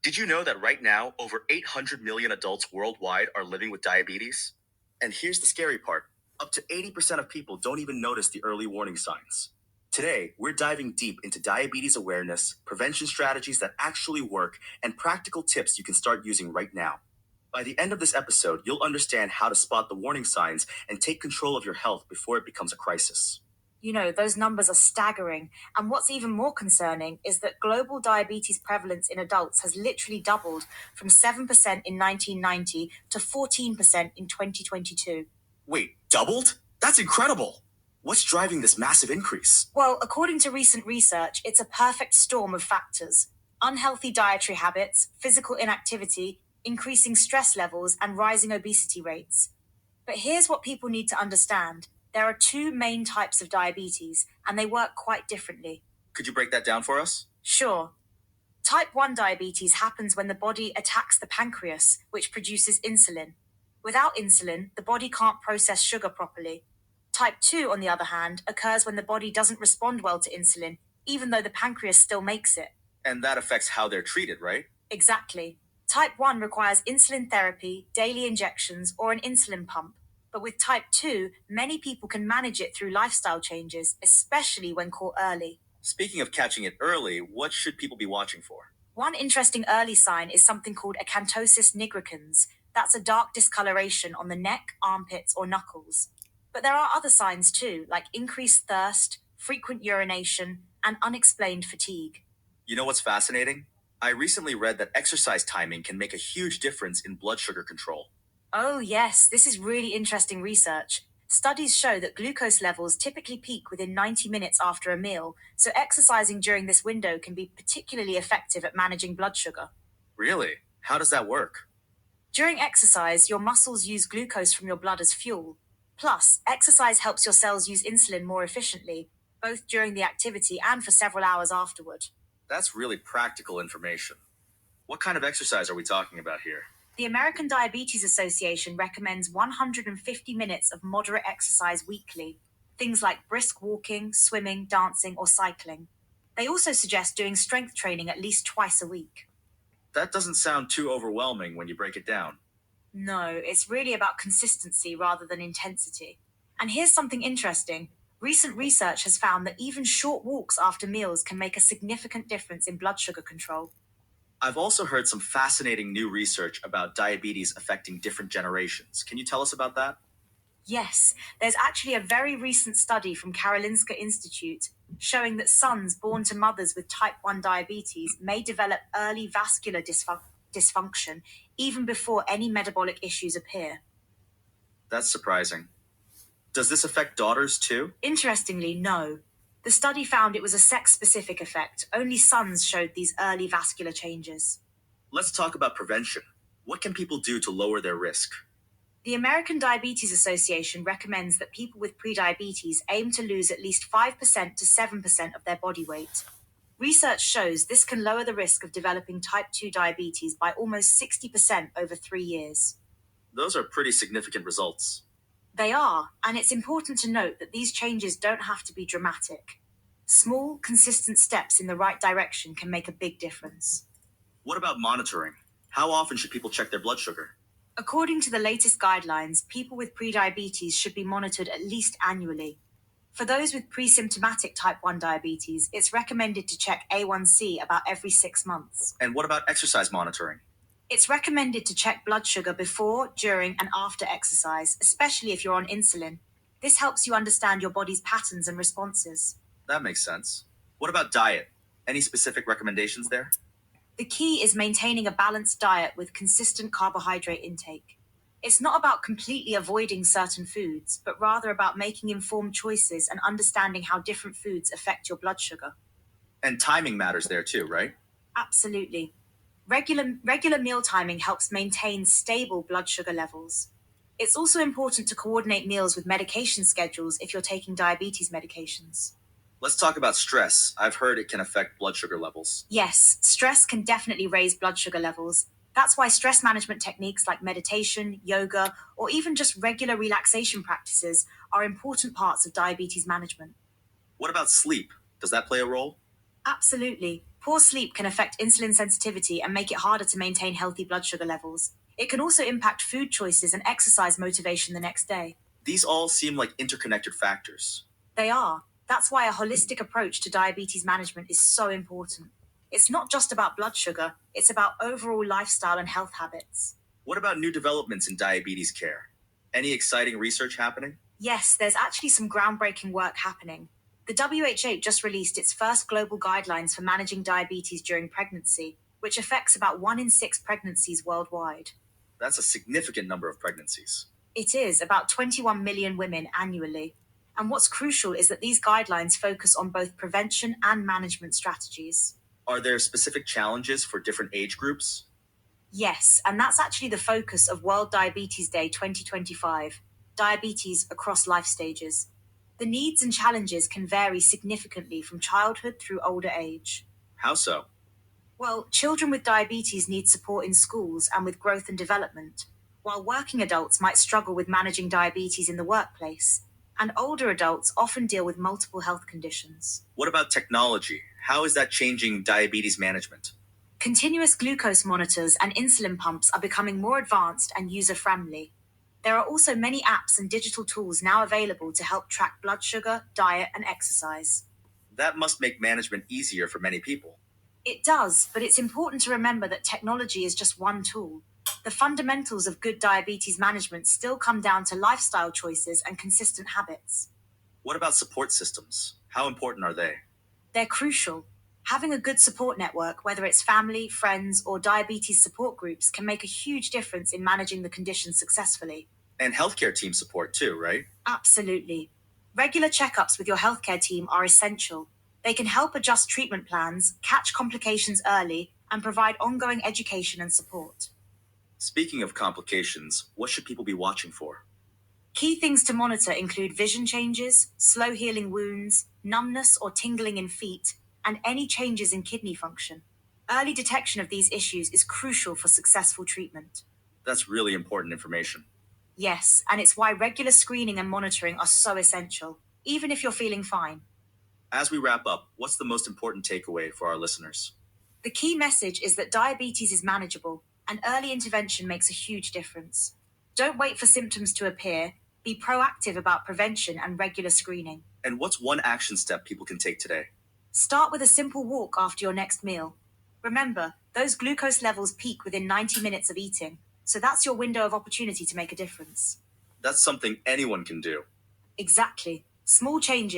Did you know that right now, over 800 million adults worldwide are living with diabetes? And here's the scary part, up to 80% of people don't even notice the early warning signs. Today, we're diving deep into diabetes awareness, prevention strategies that actually work, and practical tips you can start using right now. By the end of this episode, you'll understand how to spot the warning signs and take control of your health before it becomes a crisis. Those numbers are staggering. And what's even more concerning is that global diabetes prevalence in adults has literally doubled from 7% in 1990 to 14% in 2022. Wait, doubled? That's incredible! What's driving this massive increase? Well, according to recent research, it's a perfect storm of factors: unhealthy dietary habits, physical inactivity, increasing stress levels, and rising obesity rates. But here's what people need to understand: there are two main types of diabetes, and they work quite differently. Could you break that down for us? Sure. Type 1 diabetes happens when the body attacks the pancreas, which produces insulin. Without insulin, the body can't process sugar properly. Type 2, on the other hand, occurs when the body doesn't respond well to insulin, even though the pancreas still makes it. And that affects how they're treated, right? Exactly. Type 1 requires insulin therapy, daily injections, or an insulin pump. But with type 2, many people can manage it through lifestyle changes, especially when caught early. Speaking of catching it early, what should people be watching for? One interesting early sign is something called acanthosis nigricans. That's a dark discoloration on the neck, armpits, or knuckles. But there are other signs too, like increased thirst, frequent urination, and unexplained fatigue. You know what's fascinating? I recently read that exercise timing can make a huge difference in blood sugar control. Oh, yes, this is really interesting research. Studies show that glucose levels typically peak within 90 minutes after a meal, so exercising during this window can be particularly effective at managing blood sugar. Really? How does that work? During exercise, your muscles use glucose from your blood as fuel. Plus, exercise helps your cells use insulin more efficiently, both during the activity and for several hours afterward. That's really practical information. What kind of exercise are we talking about here? The American Diabetes Association recommends 150 minutes of moderate exercise weekly, things like brisk walking, swimming, dancing, or cycling. They also suggest doing strength training at least twice a week. That doesn't sound too overwhelming when you break it down. No, it's really about consistency rather than intensity. And here's something interesting. Recent research has found that even short walks after meals can make a significant difference in blood sugar control. I've also heard some fascinating new research about diabetes affecting different generations. Can you tell us about that? Yes, there's actually a very recent study from Karolinska Institute showing that sons born to mothers with type 1 diabetes may develop early vascular dysfunction even before any metabolic issues appear. That's surprising. Does this affect daughters too? Interestingly, no. The study found it was a sex-specific effect. Only sons showed these early vascular changes. Let's talk about prevention. What can people do to lower their risk? The American Diabetes Association recommends that people with prediabetes aim to lose at least 5% to 7% of their body weight. Research shows this can lower the risk of developing type 2 diabetes by almost 60% over 3 years. Those are pretty significant results. They are, and it's important to note that these changes don't have to be dramatic. Small, consistent steps in the right direction can make a big difference. What about monitoring? How often should people check their blood sugar? According to the latest guidelines, people with prediabetes should be monitored at least annually. For those with pre-symptomatic type 1 diabetes, it's recommended to check A1C about every 6 months. And what about exercise monitoring? It's recommended to check blood sugar before, during, and after exercise, especially if you're on insulin. This helps you understand your body's patterns and responses. That makes sense. What about diet? Any specific recommendations there? The key is maintaining a balanced diet with consistent carbohydrate intake. It's not about completely avoiding certain foods, but rather about making informed choices and understanding how different foods affect your blood sugar. And timing matters there too, right? Absolutely. Regular meal timing helps maintain stable blood sugar levels. It's also important to coordinate meals with medication schedules if you're taking diabetes medications. Let's talk about stress. I've heard it can affect blood sugar levels. Yes, stress can definitely raise blood sugar levels. That's why stress management techniques like meditation, yoga, or even just regular relaxation practices are important parts of diabetes management. What about sleep? Does that play a role? Absolutely. Poor sleep can affect insulin sensitivity and make it harder to maintain healthy blood sugar levels. It can also impact food choices and exercise motivation the next day. These all seem like interconnected factors. They are. That's why a holistic approach to diabetes management is so important. It's not just about blood sugar, it's about overall lifestyle and health habits. What about new developments in diabetes care? Any exciting research happening? Yes, there's actually some groundbreaking work happening. The WHO just released its first global guidelines for managing diabetes during pregnancy, which affects about 1 in 6 pregnancies worldwide. That's a significant number of pregnancies. It is about 21 million women annually. And what's crucial is that these guidelines focus on both prevention and management strategies. Are there specific challenges for different age groups? Yes, and that's actually the focus of World Diabetes Day 2025, diabetes across life stages. The needs and challenges can vary significantly from childhood through older age. How so? Well, children with diabetes need support in schools and with growth and development, while working adults might struggle with managing diabetes in the workplace, and older adults often deal with multiple health conditions. What about technology? How is that changing diabetes management? Continuous glucose monitors and insulin pumps are becoming more advanced and user friendly. There are also many apps and digital tools now available to help track blood sugar, diet, and exercise. That must make management easier for many people. It does, but it's important to remember that technology is just one tool. The fundamentals of good diabetes management still come down to lifestyle choices and consistent habits. What about support systems? How important are they? They're crucial. Having a good support network, whether it's family, friends, or diabetes support groups, can make a huge difference in managing the condition successfully. And healthcare team support too, right? Absolutely. Regular checkups with your healthcare team are essential. They can help adjust treatment plans, catch complications early, and provide ongoing education and support. Speaking of complications, what should people be watching for? Key things to monitor include vision changes, slow healing wounds, numbness or tingling in feet, and any changes in kidney function. Early detection of these issues is crucial for successful treatment. That's really important information. Yes, and it's why regular screening and monitoring are so essential, even if you're feeling fine. As we wrap up, what's the most important takeaway for our listeners? The key message is that diabetes is manageable, and early intervention makes a huge difference. Don't wait for symptoms to appear. Be proactive about prevention and regular screening. And what's one action step people can take today? Start with a simple walk after your next meal. Remember, those glucose levels peak within 90 minutes of eating, so that's your window of opportunity to make a difference. That's something anyone can do. Exactly. Small changes